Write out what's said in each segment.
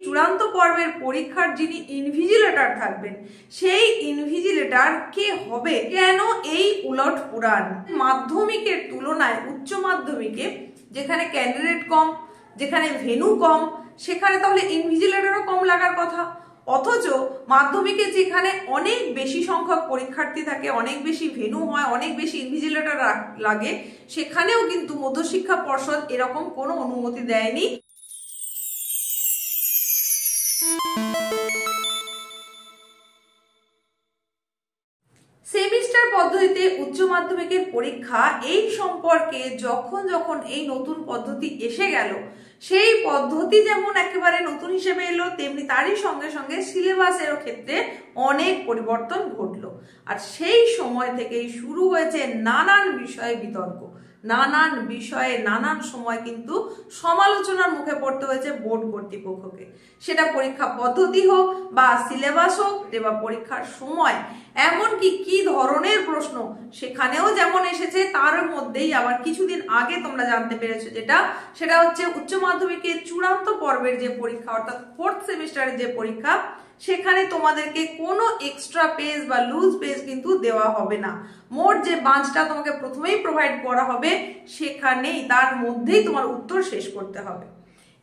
চূড়ান্ত পর্বের পরীক্ষার যিনি ইনভিজিলেটর থাকবেন সেই ইনভিজিলেটর কে হবে, কেন এই উলট পুরাণ। মাধ্যমিকের তুলনায় উচ্চ মাধ্যমিকে যেখানে ক্যান্ডিডেট কম, যেখানে ভেন্যু কম, সেখানে তাহলে ইনভিজিলেটরও কম লাগার কথা। অথচ মাধ্যমিকে যেখানে অনেক বেশি সংখ্যক পরীক্ষার্থী থাকে, অনেক বেশি ভেন্যু হয়, অনেক বেশি ইনভিজিলেটর লাগে, সেখানেও কিন্তু মধ্যশিক্ষা পর্ষদ এরকম কোনো অনুমতি দেয়নি। সেমিস্টার পদ্ধতিতে উচ্চ মাধ্যমিকের পরীক্ষা এই সম্পর্কে যখন এই নতুন পদ্ধতি এসে গেল, সেই পদ্ধতি যেমন একেবারে নতুন হিসেবে এলো, তেমনি তারই সঙ্গে সঙ্গে সিলেবাসেরও ক্ষেত্রে অনেক পরিবর্তন ঘটলো। আর সেই সময় থেকেই শুরু হয়েছে নানান বিষয়ে বিতর্ক, নানান বিষয়ে নানান সময় কিন্তু সমালোচনার মুখে পড়তে হয়েছে বোর্ড কর্তৃপক্ষকে। সেটা পরীক্ষা পদ্ধতি হোক বা সিলেবাস হোক বা পরীক্ষার সময়, এমনকি কি ধরনের প্রশ্ন সেখানেও যেমন এসেছে, তার মধ্যেই আবার কিছুদিন আগে তোমরা জানতে পেরেছো সেটা হচ্ছে উচ্চ মাধ্যমিকের চূড়ান্ত পর্বের যে পরীক্ষা অর্থাৎ 4th সেমিস্টারের যে পরীক্ষা, সেখানে তোমাদেরকে কোনো এক্সট্রা পেজ বা লুজ পেজ কিন্তু দেওয়া হবে না। মোট যে বাঁচটা তোমাকে প্রথমেই প্রোভাইড করা হবে সেখানেই তার মধ্যেই তোমার উত্তর শেষ করতে হবে।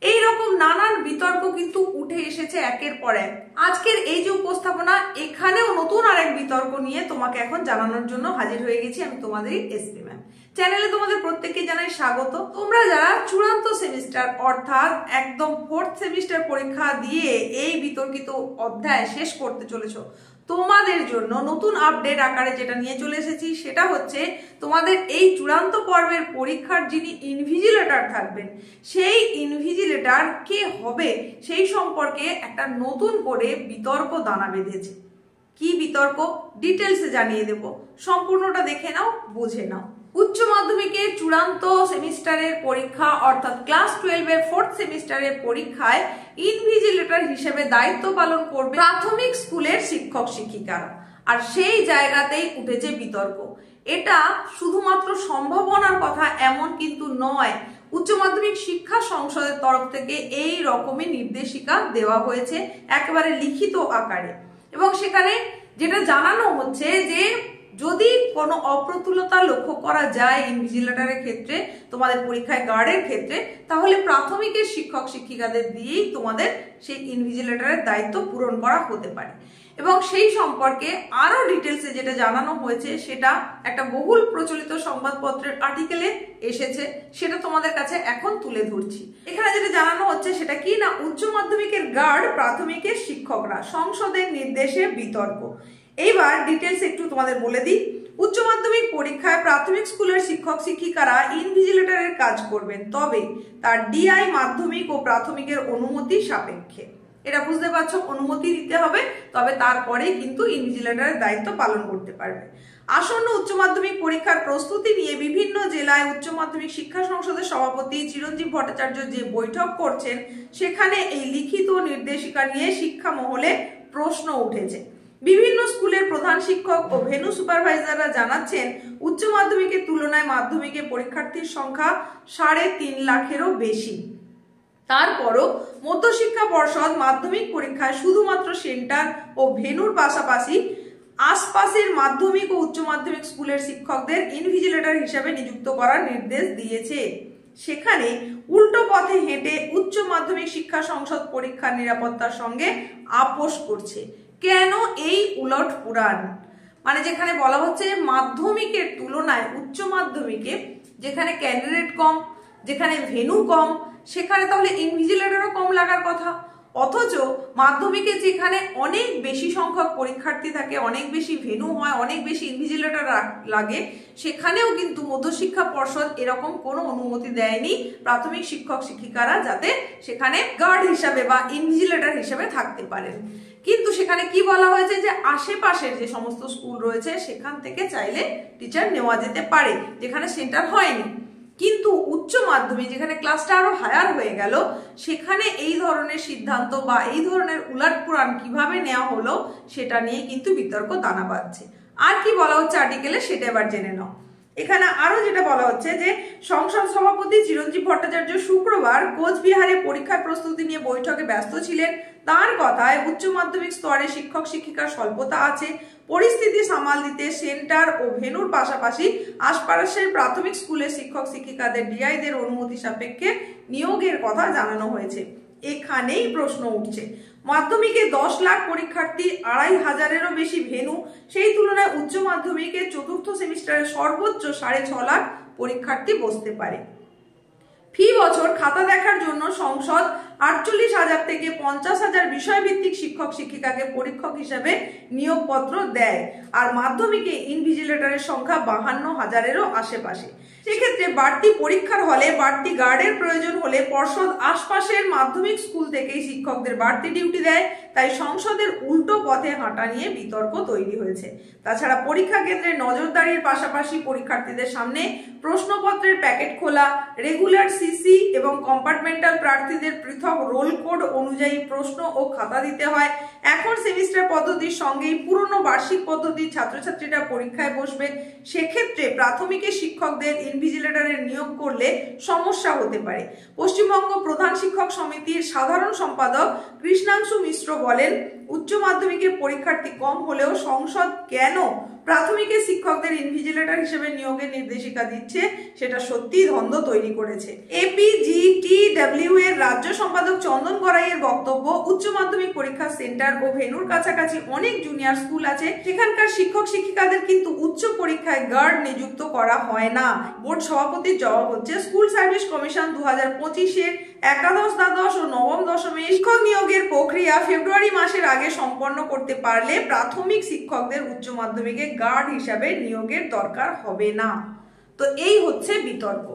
এই রকম নানান বিতর্ক কিন্তু উঠে এসেছে একের পর এক। আজকের এই যে উপস্থাপনা, এখানেও নতুন আরেক বিতর্ক নিয়ে তোমাকে এখন জানানোর জন্য হাজির হয়ে গেছি আমি, তোমাদেরই এসপি ম্যাম। চ্যানেলে তোমাদের প্রত্যেককে জানাই স্বাগত। তোমরা যারা চূড়ান্ত সেমিস্টার অর্থাৎ একদম 4th সেমিস্টার পরীক্ষা দিয়ে এই বিতর্কিত অধ্যায় শেষ করতে চলেছো, তোমাদের জন্য নতুন আপডেট আকারে যেটা নিয়ে চলে এসেছি সেটা হচ্ছে তোমাদের এই চূড়ান্ত পর্বের পরীক্ষার যিনি ইনভিজিলেটর থাকবেন সেই ইনভিজিলেটর কে হবে সেই সম্পর্কে একটা নতুন করে বিতর্ক দানা বেঁধেছে। কি বিতর্ক ডিটেলসে জানিয়ে দেব, সম্পূর্ণটা দেখে নাও, বুঝে নাও। উচ্চ মাধ্যমিকের চূড়ান্ত সেমিস্টারের পরীক্ষা অর্থাৎ ক্লাস 12 এর 4th সেমিস্টারের পরীক্ষায় ইনভিজিলেটর হিসেবে দায়িত্ব পালন করবে প্রাথমিক স্কুলের শিক্ষক শিক্ষিকারা। আর সেই জায়গাতেই উঠেছে বিতর্ক। এটা শুধুমাত্র সম্ভাবনার কথা এমন কিন্তু নয়, উচ্চ মাধ্যমিক শিক্ষা সংসদের তরফ থেকে এই রকমই নির্দেশিকা দেওয়া হয়েছে একেবারে লিখিত আকারে। এবং সেখানে যেটা জানানো হচ্ছে যে যদি কোনো অপ্রতুলতা লক্ষ্য করা যায় ইনভিজিলেটরের ক্ষেত্রে, তোমাদের পরীক্ষায় গার্ডের ক্ষেত্রে, তাহলে প্রাথমিকের শিক্ষক শিক্ষিকাদের দিয়েই তোমাদের সেই ইনভিজিলেটরের দায়িত্ব পূরণ করা হতে পারে। এবং সেই সম্পর্কে আরো ডিটেলসে যেটা জানানো হয়েছে সেটা একটা বহুল প্রচলিত সংবাদপত্রের আর্টিকেলে এসেছে, সেটা তোমাদের কাছে এখন তুলে ধরছি। এখানে যেটা জানানো হচ্ছে সেটা কি না, উচ্চ মাধ্যমিকের গার্ড প্রাথমিকের শিক্ষকরা, সংসদের নির্দেশে বিতর্ক। এইবার ডিটেলস একটু তোমাদের বলে দিই। উচ্চ মাধ্যমিক পরীক্ষায় প্রাথমিক স্কুলের শিক্ষক শিক্ষিকারা ইনভিজিলেটরের কাজ করবেন, তবে তার ডিআই মাধ্যমিক ও প্রাথমিকের অনুমতি সাপেক্ষে। এটা বুঝতে পারছো, অনুমতি দিতে হবে, তবে তারপরেই কিন্তু ইনভিজিলেটরের দায়িত্ব পালন করতে পারবে। আসন্ন উচ্চ মাধ্যমিক পরীক্ষার প্রস্তুতি নিয়ে বিভিন্ন জেলায় উচ্চ মাধ্যমিক শিক্ষা সংসদের সভাপতি চিরঞ্জীব ভট্টাচার্য যে বৈঠক করছেন, সেখানে এই লিখিত নির্দেশিকা নিয়ে শিক্ষা মহলে প্রশ্ন উঠেছে। বিভিন্ন স্কুলের প্রধান শিক্ষক ও ভেন্যু সুপারভাইজাররা জানাচ্ছেন উচ্চ মাধ্যমিকের তুলনায় মাধ্যমিকে পরীক্ষার্থীর সংখ্যা 3.5 লাখেরও বেশি। তারপরও মধ্যশিক্ষা পর্ষদ মাধ্যমিক পরীক্ষায় শুধুমাত্র সেন্টার ও ভেন্যুর পাশাপাশি আশপাশের মাধ্যমিক ও উচ্চ মাধ্যমিক স্কুলের শিক্ষকদের ইনভিজিলেটর হিসেবে নিযুক্ত করার নির্দেশ দিয়েছে। সেখানে উল্টো পথে হেঁটে উচ্চ মাধ্যমিক শিক্ষা সংসদ পরীক্ষার নিরাপত্তার সঙ্গে আপোষ করছে। কেন এই উলট পুরাণ? মানে যেখানে বলা হচ্ছে মাধ্যমিকের তুলনায় উচ্চ মাধ্যমিকে যেখানে ক্যান্ডিডেট কম, যেখানে ভেন্যু কম, সেখানে তাহলে ইনভিজিলেটরও কম লাগার কথা। অথচ মাধ্যমিকে যেখানে অনেক বেশি সংখ্যক পরীক্ষার্থী থাকে, অনেক বেশি ভেন্যু হয়, অনেক বেশি ইনভিজিলেটর লাগে, সেখানেও কিন্তু মধ্যশিক্ষা পর্ষদ এরকম কোনো অনুমতি দেয়নি প্রাথমিক শিক্ষক শিক্ষিকারা যাতে সেখানে গার্ড হিসাবে বা ইনভিজিলেটর হিসেবে থাকতে পারেন। কিন্তু সেখানে কি বলা হয়েছে যে আশেপাশের যে সমস্ত স্কুল রয়েছে সেখান থেকে চাইলে টিচার নেওয়া যেতে পারে যেখানে সেন্টার হয়নি। কিন্তু উচ্চ মাধ্যমিক যেখানে ক্লাসটা আরো হায়ার হয়ে গেল, সেখানে এই ধরনের সিদ্ধান্ত বা এই ধরনের উলটপুরাণ কিভাবে নেওয়া হলো সেটা নিয়ে কিন্তু বিতর্ক দানা বাঁধছে। আর কি বলা হচ্ছে আর্টিকেলে সেটা এবার জেনে নাও। এখানে আরো যেটা বলা হচ্ছে যে সংসদ সভাপতি চিরঞ্জীব ভট্টাচার্য শুক্রবার কোচবিহারে পরীক্ষার প্রস্তুতি নিয়ে বৈঠকে ব্যস্ত ছিলেন। তার কথায় উচ্চ মাধ্যমিক স্তরে শিক্ষক শিক্ষিকার স্বল্পতা আছে। পরিস্থিতি সামাল দিতে সেন্টার ও ভেন্যুর পাশাপাশি আশপাশের প্রাথমিক স্কুলের শিক্ষক শিক্ষিকাদের ডিআইদের অনুমতি সাপেক্ষে নিয়োগের কথা জানানো হয়েছে। এখানেই প্রশ্ন উঠছে, মাধ্যমিকে 10 লাখ পরীক্ষার্থী, 2,500-এরও বেশি ভেন্যু, সেই তুলনায় উচ্চ মাধ্যমিকে চতুর্থ সেমিস্টারে সর্বোচ্চ 6.5 লাখ পরীক্ষার্থী বসতে পারে। ফি বছর খাতা দেখার জন্য সংসদ 48,000 থেকে 50,000 বিষয়ভিত্তিক শিক্ষক শিক্ষিকাকে পরীক্ষক হিসেবে নিয়োগপত্র দেয়। আর মাধ্যমিকে ইনভিজিলেটরের সংখ্যা 52,000-এরও আশেপাশে। সেক্ষেত্রে বাড়তি পরীক্ষার হলে বাড়তি গার্ডের প্রয়োজন হলে পর্ষদ আশপাশের মাধ্যমিক স্কুল থেকেই শিক্ষকদের বাড়তি ডিউটি দেয়। তাই সংসদের উল্টো পথে হাঁটা নিয়ে বিতর্ক তৈরি হয়েছে। তাছাড়া পরীক্ষা কেন্দ্রে নজরদারির পাশাপাশি পরীক্ষার্থীদের সামনে প্রশ্নপত্রের প্যাকেট খোলা, রেগুলার সিসি এবং কম্পার্টমেন্টাল প্রার্থীদের পৃথক রোল কোড অনুযায়ী প্রশ্ন ও খাতা দিতে হয়। এখন সেমিস্টার পদ্ধতির সঙ্গেই পুরনো বার্ষিক পদ্ধতির ছাত্রছাত্রীরা পরীক্ষায় বসবে। সেক্ষেত্রে প্রাথমিকের শিক্ষকদের ইনভিজিলেটরের নিয়োগ করলে সমস্যা হতে পারে। পশ্চিমবঙ্গ প্রধান শিক্ষক সমিতির সাধারণ সম্পাদক কৃষ্ণাংশু মিশ্র বলেন, উচ্চ মাধ্যমিকের পরীক্ষার্থী কম হলেও সংসদ কেন প্রাথমিকের শিক্ষকদের ইনভিজিলেটর হিসেবে নিয়োগের নির্দেশিকা দিচ্ছে সেটা সত্যি দ্বন্দ্ব তৈরি করেছে। এপিজিটিডব্লিউ এর রাজ্য সম্পাদক চন্দন গড়াইয়ের বক্তব্য, উচ্চ মাধ্যমিক পরীক্ষা সেন্টার ও ভেন্যুর কাছাকাছি অনেক জুনিয়র স্কুল আছে, সেখানকার শিক্ষক শিক্ষিকাদের কিন্তু উচ্চ পরীক্ষায় গার্ড নিযুক্ত করা হয় না। বোর্ড সভাপতির জবাব হচ্ছে, স্কুল সার্ভিস কমিশন 2025-এর একাদশ, দ্বাদশ ও নবম দশমে শিক্ষক নিয়োগের প্রক্রিয়া ফেব্রুয়ারি মাসের আগে সম্পন্ন করতে পারলে প্রাথমিক শিক্ষকদের উচ্চ মাধ্যমিকে গার্ড হিসাবে নিয়োগের দরকার হবে না। তো এই হচ্ছে বিতর্ক।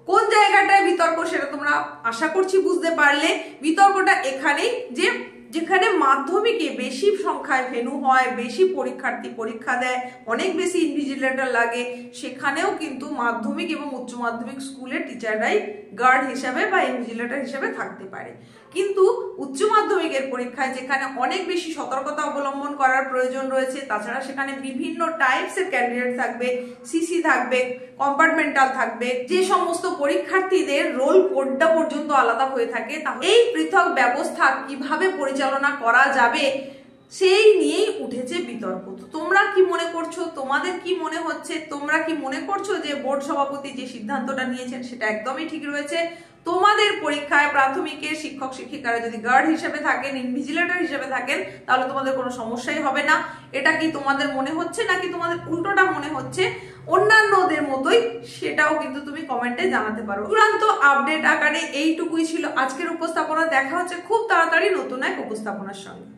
কোন জায়গাটায় বিতর্ক সেটা তোমরা আশা করছি বুঝতে পারলে। বিতর্কটা এখানেই যে যেখানে মাধ্যমিকে বেশি সংখ্যায় ভেন্যু হয়, বেশি পরীক্ষার্থী পরীক্ষা দেয়, অনেক বেশি ইনভিজিলেটর লাগে, সেখানেও কিন্তু মাধ্যমিক এবং উচ্চ মাধ্যমিক স্কুলের টিচাররাই গার্ড হিসাবে বা ইনভিজিলেটর হিসাবে থাকতে পারে। কিন্তু উচ্চ মাধ্যমিকের পরীক্ষায় যেখানে অনেক বেশি সতর্কতা অবলম্বন করার প্রয়োজন রয়েছে, তাছাড়া সেখানে বিভিন্ন টাইপসের ক্যান্ডিডেট থাকবে, সিসি থাকবে, কম্পার্টমেন্টাল থাকবে, যে সমস্ত পরীক্ষার্থীদের রোল কোডটা পর্যন্ত আলাদা হয়ে থাকে, তাহলে এই পৃথক ব্যবস্থা কিভাবে পরিচালনা করা যাবে সেই নিয়েই উঠেছে বিতর্ক। তো তোমরা কি মনে করছো, তোমাদের কি মনে হচ্ছে, তোমরা কি মনে করছো যে বোর্ড সভাপতি যে সিদ্ধান্তটা নিয়েছেন সেটা একদমই ঠিক রয়েছে? তোমাদের পরীক্ষায় প্রাথমিকের শিক্ষক শিক্ষিকারা যদি গার্ড হিসেবে থাকেন, ইনভিজিলেটর হিসেবে থাকেন, তাহলে তোমাদের কোনো সমস্যাই হবে না। এটা কি তোমাদের মনে হচ্ছে নাকি তোমাদের উল্টোটা মনে হচ্ছে অন্যান্যদের মতোই, সেটাও কিন্তু তুমি কমেন্টে জানাতে পারো। চূড়ান্ত আপডেট আকারে এইটুকুই ছিল আজকের উপস্থাপনা। দেখা হচ্ছে খুব তাড়াতাড়ি নতুন এক উপস্থাপনার সঙ্গে।